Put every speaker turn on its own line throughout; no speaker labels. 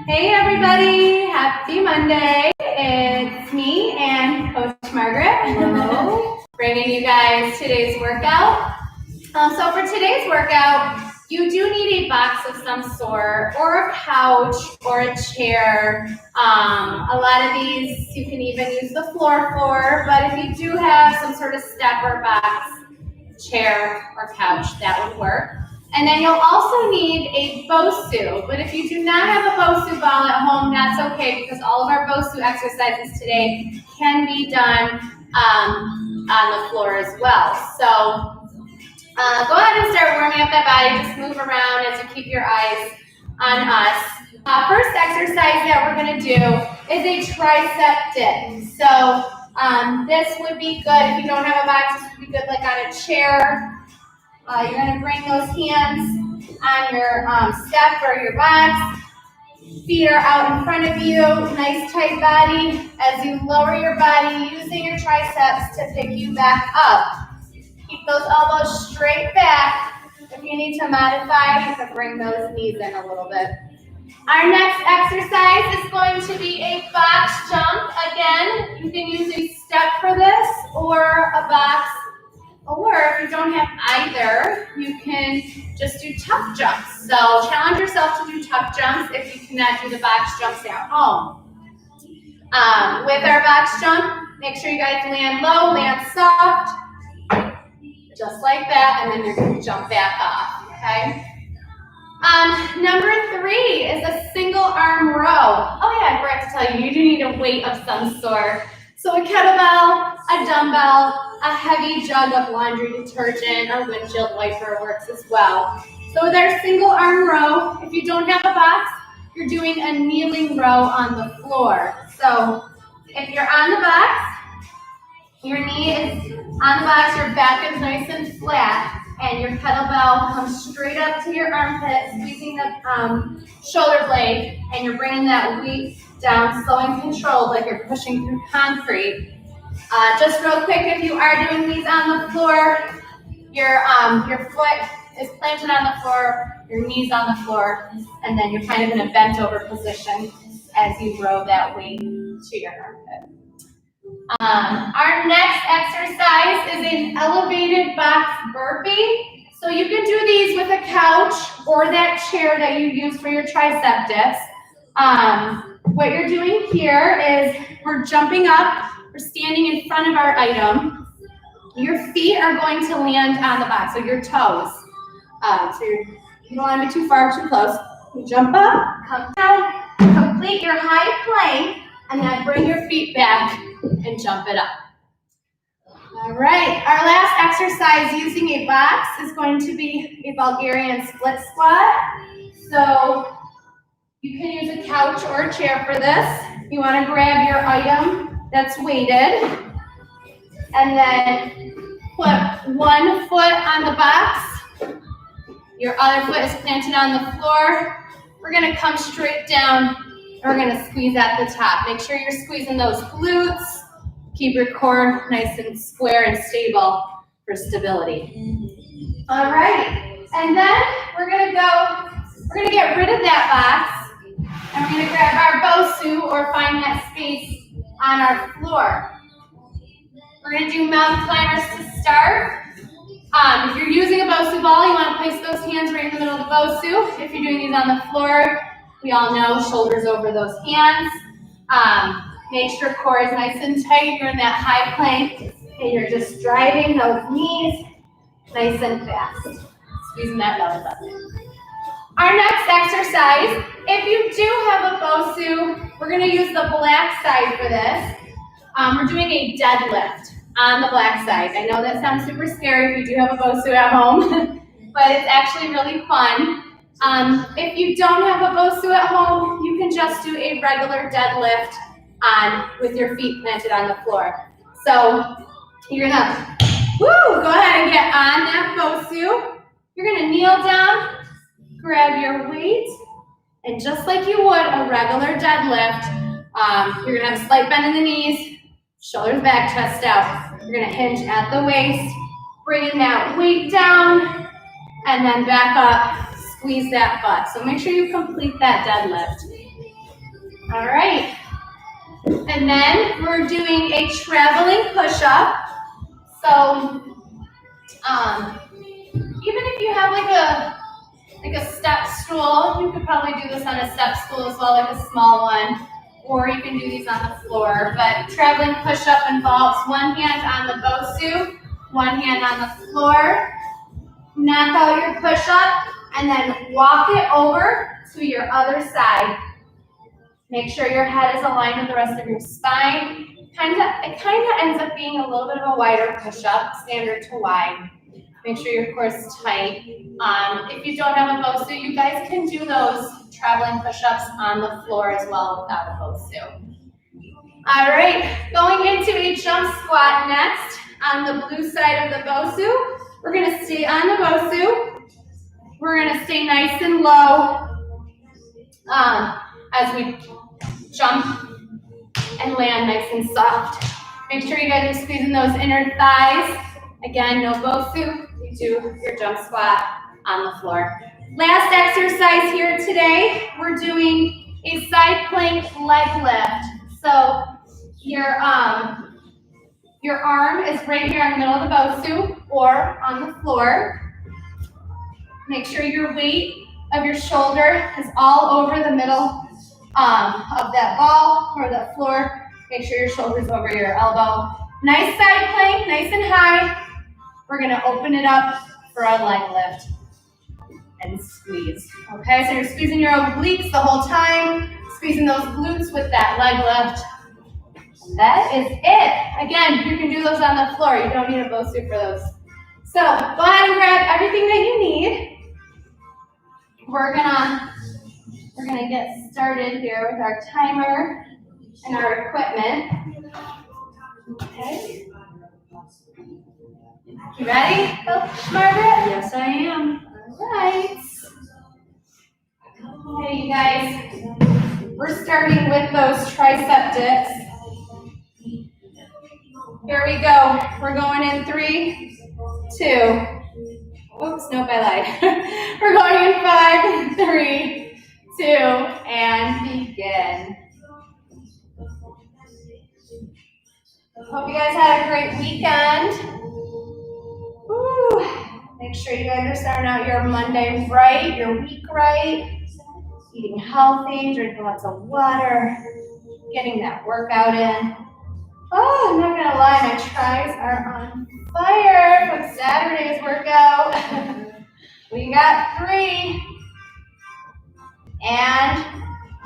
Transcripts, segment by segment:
Hey everybody, happy Monday. It's me and Coach Margaret. Hello. Bringing you guys today's workout. So for today's workout, you do need a box of some sort, or a couch, or a chair. A lot of these you can even use the floor for, but if you do have some sort of step or box, chair or couch, that would work. And then you'll also need a Bosu, but if you do not have a Bosu ball at home, that's okay, because all of our Bosu exercises today can be done on the floor as well. So go ahead and start warming up that body. Just move around as you keep your eyes on us. First exercise that we're going to do is a tricep dip. So this would be good if you don't have a box. This would be good like on a chair. You're going to bring those hands on your step or your box. Feet are out in front of you. Nice tight body. As you lower your body, using your triceps to pick you back up. Keep those elbows straight back. If you need to modify, you can bring those knees in a little bit. Our next exercise is going to be a box jump. Again, you can use a step for this or a box. Or if you don't have either, you can just do tuck jumps. So challenge yourself to do tuck jumps if you cannot do the box jumps at home. With our box jump, make sure you guys land low, land soft, just like that, and then you're going to jump back off, okay? Number 3 is a single arm row. Oh yeah, I forgot to tell you, you do need a weight of some sort. So a kettlebell, a dumbbell, a heavy jug of laundry detergent or windshield wiper works as well. So with our single arm row, if you don't have a box, you're doing a kneeling row on the floor. So if you're on the box, your knee is on the box, your back is nice and flat, and your kettlebell comes straight up to your armpit, squeezing the shoulder blade, and you're bringing that weight down, slow and controlled, like you're pushing through concrete. Just real quick, if you are doing these on the floor, your foot is planted on the floor, your knees on the floor, and then you're kind of in a bent over position as you row that weight to your armpit. Our next exercise is an elevated box burpee. So you can do these with a couch or that chair that you use for your tricep dips. What you're doing here is we're jumping up, we're standing in front of our item. Your feet are going to land on the box, so your toes. So you don't want to be too far, too close. You jump up, come down, complete your high plank, and then bring your feet back and jump it up. All right, our last exercise using a box is going to be a Bulgarian split squat. So you can use a couch or a chair for this. You want to grab your item that's weighted and then put one foot on the box. Your other foot is planted on the floor. We're going to come straight down and we're going to squeeze at the top. Make sure you're squeezing those glutes. Keep your core nice and square and stable for stability. All right, and then we're going to get rid of that box. And we're going to grab our Bosu or find that space on our floor. We're going to do mountain climbers to start. If you're using a Bosu ball, you want to place those hands right in the middle of the Bosu. If you're doing these on the floor, we all know shoulders over those hands. Make sure core is nice and tight. You're in that high plank and you're just driving those knees nice and fast. Squeezing that belly button. Our next exercise, if you do have a Bosu, we're going to use the black side for this. We're doing a deadlift on the black side. I know that sounds super scary if you do have a Bosu at home, but it's actually really fun. If you don't have a Bosu at home, you can just do a regular deadlift with your feet planted on the floor. So you're going to go ahead and get on that Bosu. You're going to kneel down. Grab your weight, and just like you would a regular deadlift, you're going to have a slight bend in the knees, shoulders back, chest out. You're going to hinge at the waist, bringing that weight down, and then back up, squeeze that butt. So make sure you complete that deadlift. All right. And then we're doing a traveling push-up. So, even if you have like a step stool, you could probably do this on a step stool as well, like a small one, or you can do these on the floor. But traveling push-up involves one hand on the Bosu, one hand on the floor. Knock out your push-up, and then walk it over to your other side. Make sure your head is aligned with the rest of your spine. It kind of ends up being a little bit of a wider push-up, standard to wide. Make sure your core is tight. If you don't have a Bosu, you guys can do those traveling push-ups on the floor as well without a Bosu. All right, going into a jump squat next on the blue side of the Bosu. We're gonna stay on the Bosu. We're gonna stay nice and low as we jump and land nice and soft. Make sure you guys are squeezing those inner thighs. Again, no Bosu. You do your jump squat on the floor. Last exercise here today, we're doing a side plank leg lift. So your arm is right here in the middle of the Bosu or on the floor. Make sure your weight of your shoulder is all over the middle of that ball or the floor. Make sure your shoulder's over your elbow. Nice side plank, nice and high. We're gonna open it up for a leg lift and squeeze. Okay, so you're squeezing your obliques the whole time, squeezing those glutes with that leg lift. That is it. Again, you can do those on the floor. You don't need a Bosu for those. So go ahead and grab everything that you need. We're gonna get started here with our timer and our equipment. Okay. You ready, Margaret?
Yes, I am.
All right. Okay, you guys. We're starting with those tricep dips. Here we go. We're going in 3, 2. Oops, nope, I lied. We're going in 5, 3, 2, and begin. Hope you guys had a great weekend. Woo. Make sure you guys are starting out your Monday right, your week right. Eating healthy, drinking lots of water, getting that workout in. Oh, I'm not gonna lie, my tries are on fire from Saturday's workout. We got 3. And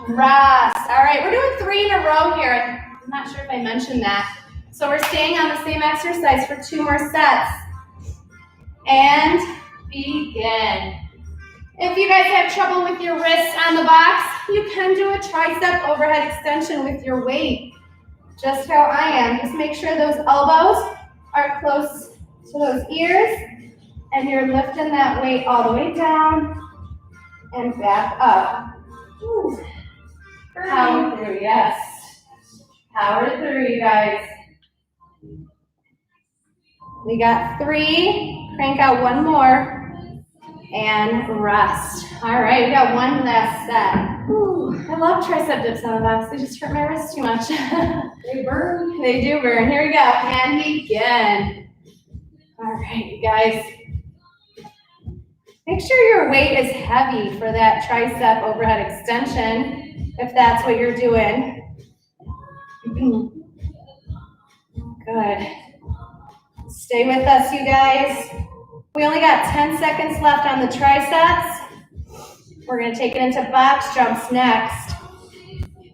rest. All right, we're doing 3 in a row here. I'm not sure if I mentioned that. So we're staying on the same exercise for 2 more sets. And begin. If you guys have trouble with your wrists on the box, you can do a tricep overhead extension with your weight. Just how I am. Just make sure those elbows are close to those ears and you're lifting that weight all the way down and back up. Whew. Power through, yes. Power through, you guys. We got 3. Crank out 1 more. And rest. All right, we got 1 last set. Ooh, I love tricep dips on the box. They just hurt my wrist too much.
They burn.
They do burn. Here we go. And begin. All right, you guys. Make sure your weight is heavy for that tricep overhead extension, if that's what you're doing. Good. Stay with us, you guys. We only got 10 seconds left on the triceps. We're gonna take it into box jumps next.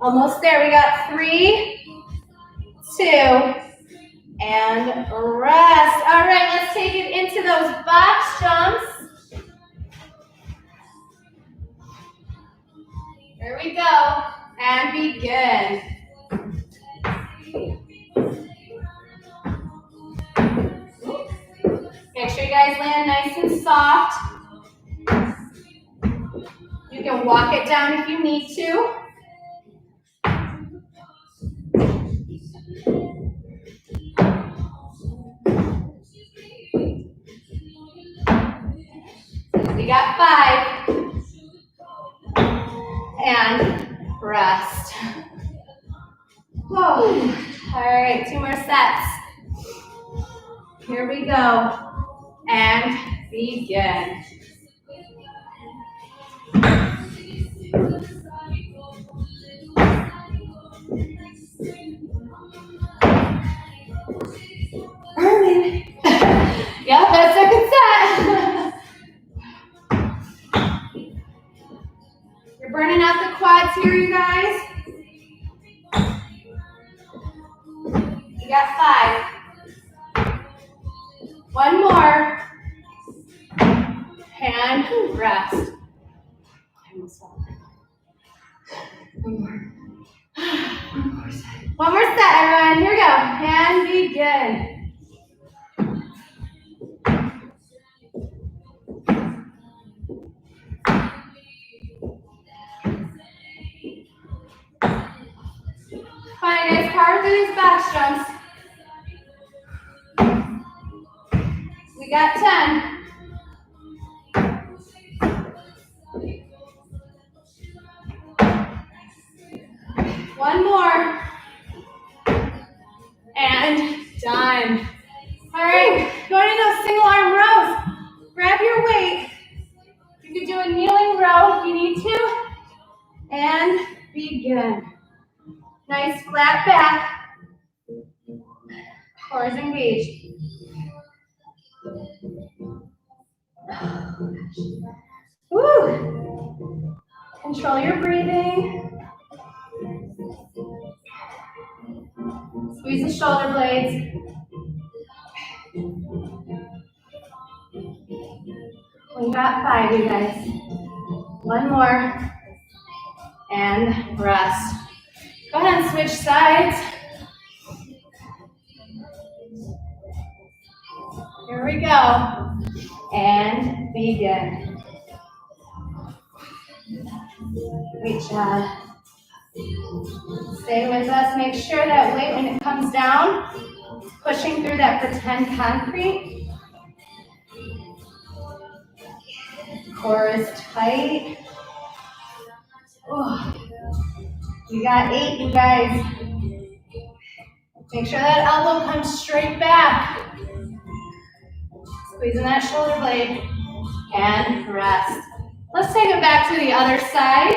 Almost there, we got 3, 2, and rest. All right, let's take it into those box jumps. Here we go, and begin. Make sure you guys land nice and soft. You can walk it down if you need to. We got 5. And rest. Whoa. All right, 2 more sets. Here we go. And begin. Yep, that's second set. You're burning out the quads here, you guys. You got 5. 1 more. And rest. One more set, everyone. Here we go. And begin. Fine, guys. Power through these back jumps. We got 10. One more. And done. All right, going into those single arm rows. Grab your weight. You can do a kneeling row if you need to. And begin. Nice flat back. Core is engaged. Woo! Control your breathing. Squeeze the shoulder blades. We got 5, you guys. 1 more. And rest. Go ahead and switch sides. Here we go. And begin. Great job. Stay with us. Make sure that weight, when it comes down, pushing through that pretend concrete. Core is tight. Oh. You got 8, you guys. Make sure that elbow comes straight back. Squeezing that shoulder blade. And rest. Let's take it back to the other side.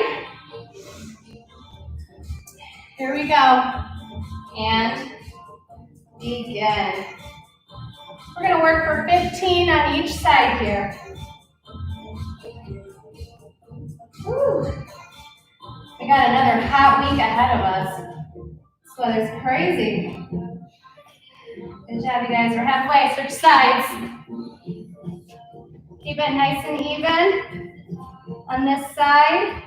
Here we go. And begin. We're going to work for 15 on each side here. Woo. We got another hot week ahead of us. This weather's crazy. Good job, you guys. We're halfway. Switch sides. Keep it nice and even on this side.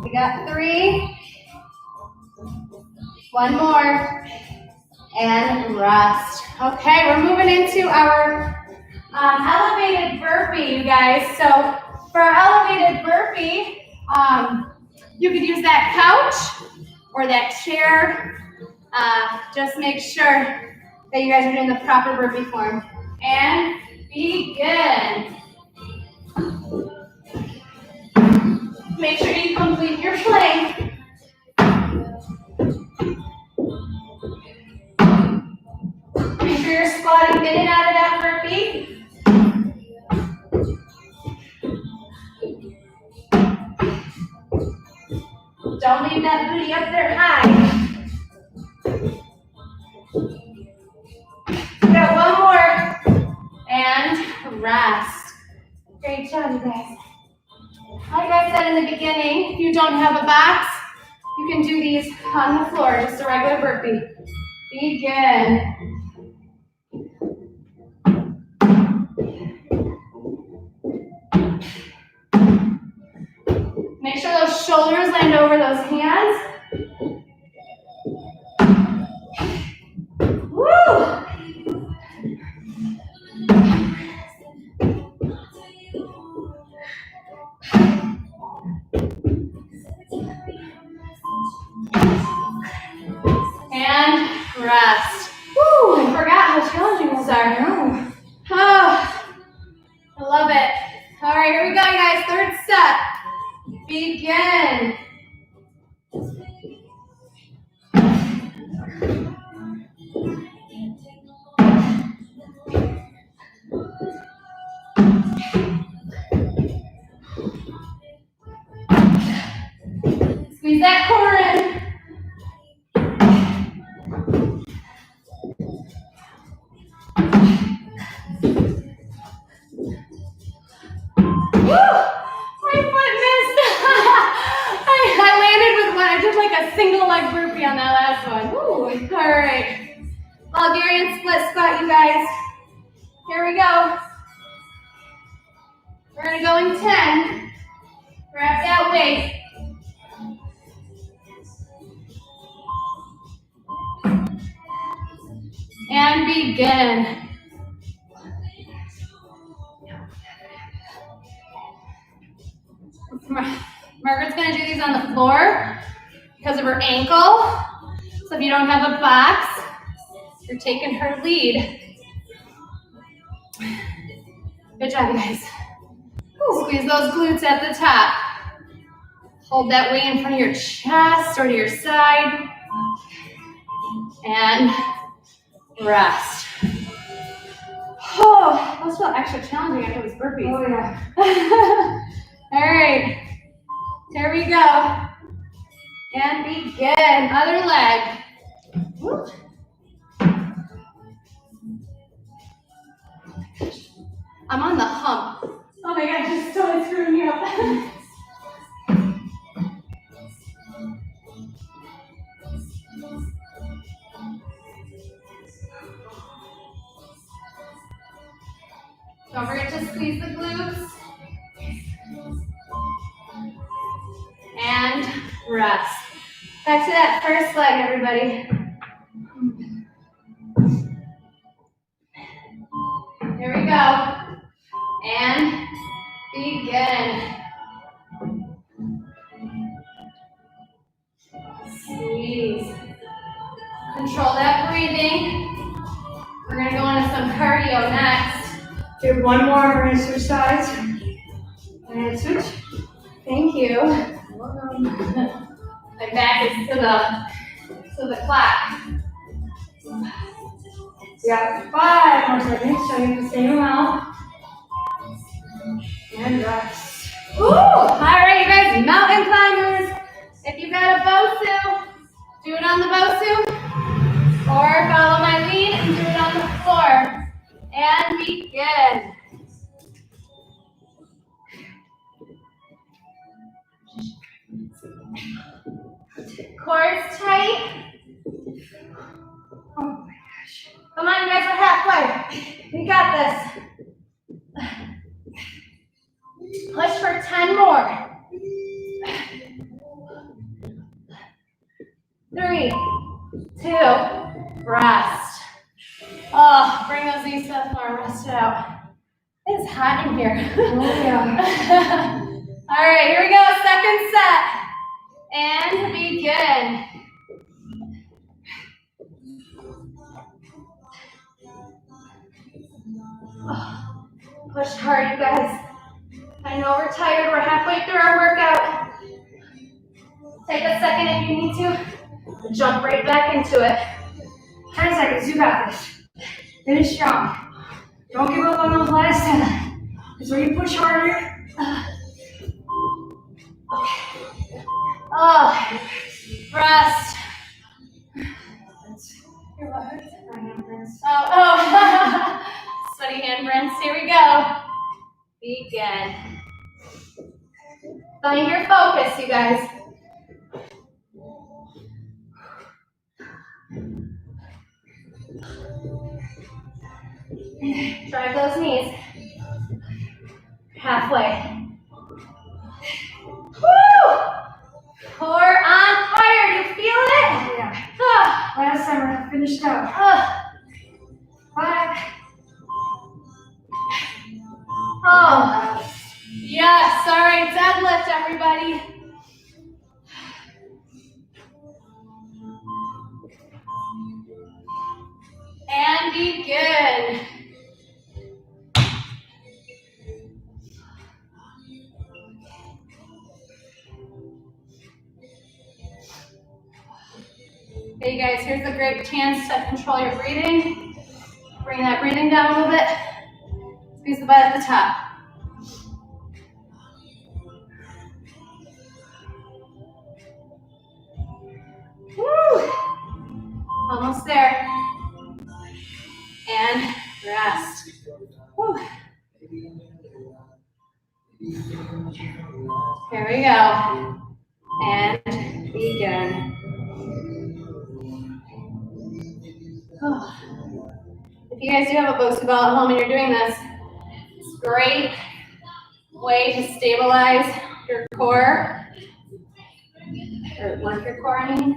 We got 3. 1 more. And rest. Okay, we're moving into our elevated burpee, you guys. So for our elevated burpee, you could use that couch or that chair. Just make sure that you guys are doing the proper burpee form. And begin. Make sure you complete your plank. Make sure you're squatting in and out of that burpee. Don't leave that booty up there high. We got 1 more. And rest. Great job, you guys. Like I said in the beginning, if you don't have a box, you can do these on the floor, just a regular burpee. Begin. Make sure those shoulders land over those hands. Woo! And rest. Woo! I forgot how challenging those are. No. Oh, I love it. All right, here we go, you guys. 3rd set. Begin. Squeeze that core in. Woo! My foot missed. I landed with one. I did like a single leg burpee on that last one. Woo! All right. Bulgarian split squat, you guys. Here we go. We're gonna go in 10. Grab that weight. And begin. Margaret's gonna do these on the floor because of her ankle. So if you don't have a box, you're taking her lead. Good job, you guys. Squeeze those glutes at the top. Hold that weight in front of your chest or to your side. And rest. Oh, those felt extra challenging after those burpees.
Oh, yeah.
All right, here we go. And begin. Other leg. Woo. I'm on the hump. Oh my gosh, it's totally screwing me up. Don't forget to squeeze the glutes. And rest. Back to that first leg, everybody. Here we go. And begin. Squeeze. Control that breathing. We're going to go into some cardio next.
Do one more, we're gonna switch sides. And switch.
Thank you. My back is to the clock.
Yeah, 5 more seconds, so you have the same amount. And rest.
Ooh! All right, you guys, mountain climbers. If you've got a Bosu, do it on the Bosu. Or follow my lead and do it on the floor. And begin. Core is tight.
Oh my gosh.
Come on, you guys, we're halfway. We got this. Push for 10 more. 3, 2, rest. Oh, bring those knees to the floor, rest it out. It is hot in here.
Oh yeah.
All right, here we go, second set. And begin. Oh, push hard, you guys. I know we're tired, we're halfway through our workout. Take a second if you need to. Jump right back into it.
10 seconds, you got this. Finish strong. Don't give up on those last 10. That's where you push harder.
Oh, rest.
Your butt hurts? My handprints.
Oh. Sweaty handprints. Here we go. Begin. Find your focus, you guys. Drive those knees. Halfway. Woo! Core on fire. You feel it?
Yeah.
Ah.
Last time we're finished up. 5.
Oh. Yes. All right. Deadlift, everybody. And begin. Hey guys, here's a great chance to control your breathing. Bring that breathing down a little bit. Squeeze the butt at the top. Woo. Almost there. And rest. Woo. Here we go. And begin. Oh. If you guys do have a Bosu ball at home and you're doing this, it's a great way to stabilize your core, or work your core, I mean.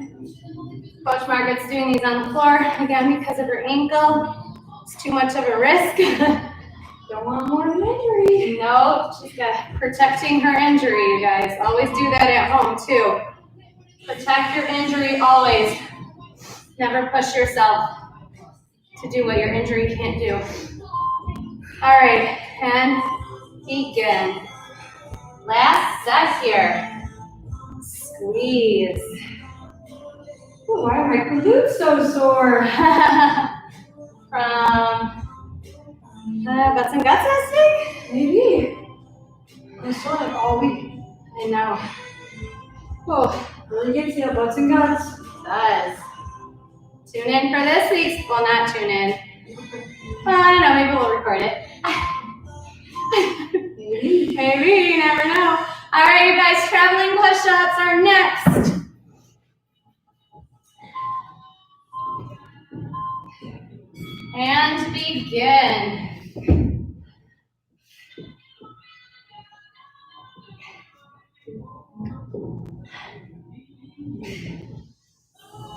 Coach Margaret's doing these on the floor, again, because of her ankle. It's too much of a risk.
Don't want more of an injury.
No, she's got protecting her injury, you guys. Always do that at home, too. Protect your injury always. Never push yourself to do what your injury can't do. All right, and begin. Last set here. Squeeze.
Ooh, why are my glutes so sore?
From Butts and Guts last week?
Maybe. I'm sore like all week.
I know. Oh,
Really gets you butts and guts.
does. Tune in for this week's, well, not tune in. Well, I don't know, maybe we'll record it. Maybe, you never know. All right, you guys, traveling push-ups are next. And begin.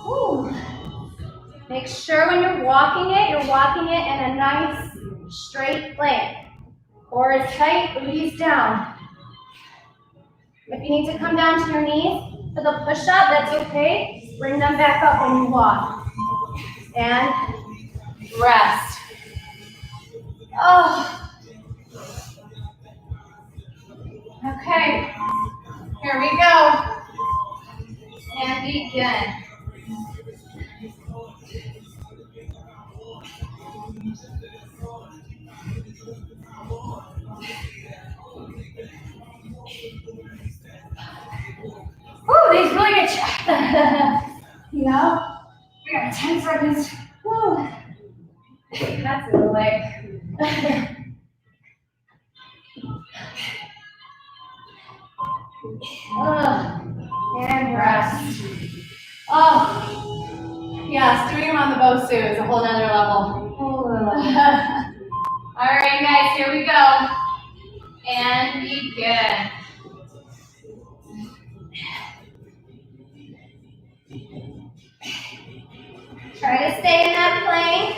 Ooh. Make sure when you're walking it in a nice straight plank. Core is tight, booty's down. If you need to come down to your knees for the push-up, that's okay. Bring them back up when you walk. And rest. Oh. Okay. Here we go. And begin.
Ooh, these really get you. You know? We got 10 seconds.
Woo. That's a little leg. And rest. Oh, yes, doing them on the Bosu is a whole nother level. All right, guys, here we go. And begin. Try to stay in that plank.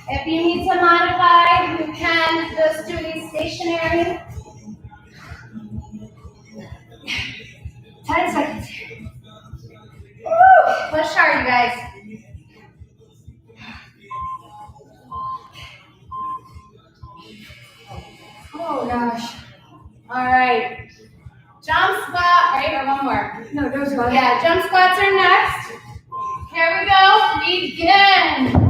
If you need to modify, you can just do these stationary.
10 seconds.
Woo! Push hard, you guys.
Oh gosh.
All right. Jump squat, right? Or one more?
No, those are
Yeah, jump squats are next. Here we go. Begin.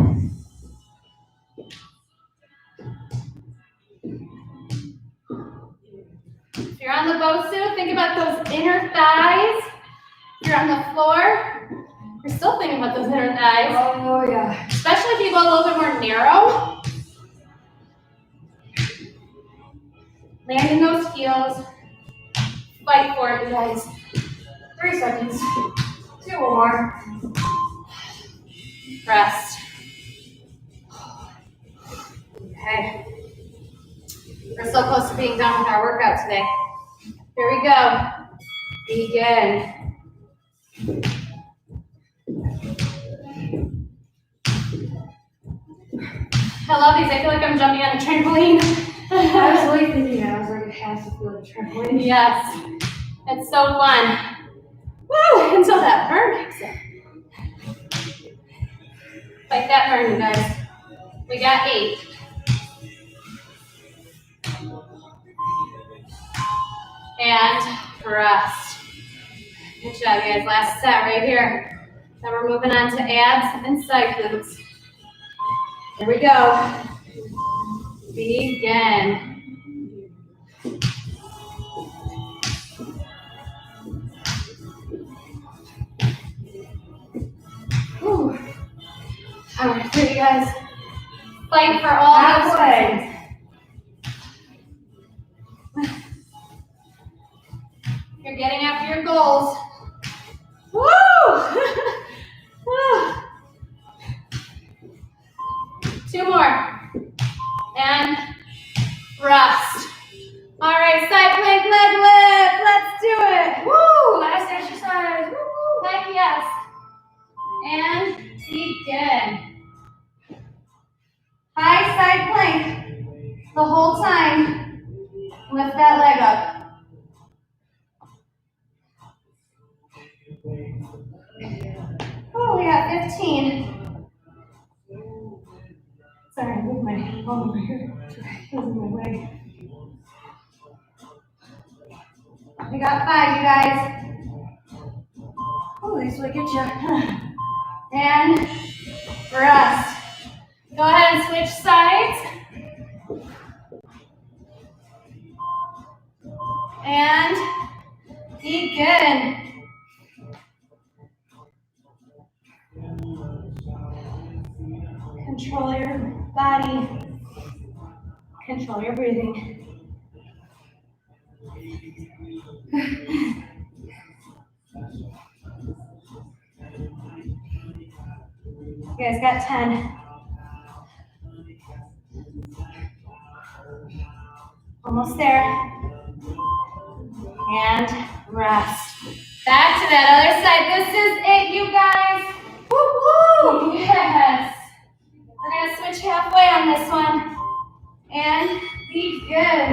If you're on the Bosu, think about those inner thighs. If you're on the floor, you're still thinking about those inner thighs.
Oh yeah.
Especially if you go a little bit more narrow. Land in those heels. Fight for it, you guys.
3 seconds. 2 or more.
Rest. Okay. We're so close to being done with our workout today. Here we go. Begin. I love these. I feel like I'm jumping on a trampoline.
I was really thinking that. I was like, it has to feel like a trampoline.
Yes. It's so fun. Woo! Until that burn kicks in. Like that burn, you guys. We got 8. And rest. Good job, guys. Last set right here. Then we're moving on to abs and side glutes. Here we go. Begin. guys fight for all those
halfway.
You're getting after your goals. Woo! Woo! 2 more. And rest. All right, side plank leg lift. Let's do it.
Woo! Last exercise. Woo!
Heck yes. And begin. High side plank the whole time. Lift that leg up. Oh, we got 15. Sorry, I moved my phone over here. It was in my way. We got 5, you guys.
Oh, this will get you.
And rest. Go ahead and switch sides. And begin. Control your body. Control your breathing. You guys got 10. Almost there. And rest. Back to that other side. This is it, you guys. Woo-hoo! Yes. We're going to switch halfway on this one. And begin.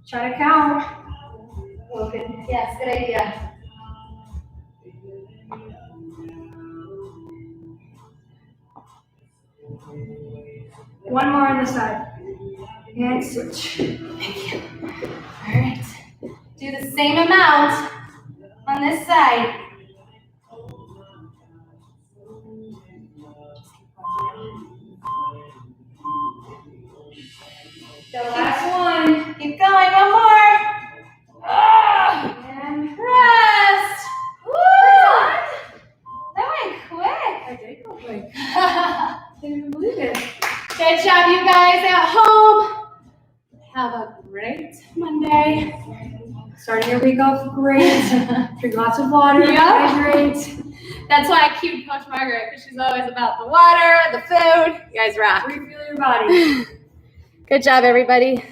Try to count.
Oh, good. Yes, good idea.
One more on this side. And switch.
Thank you. All right. Do the same amount on this side.
The last one.
Keep going. One more. And rest. Woo! We're done. That went quick.
I did go quick. Didn't even believe it.
Good job, you guys at home. Have a great Monday.
Starting your week off great. Drink lots of water.
Yep.
Hydrate.
That's why I cute Coach Margaret, because she's always about the water, the food. You guys rock.
Refuel your body.
Good job, everybody.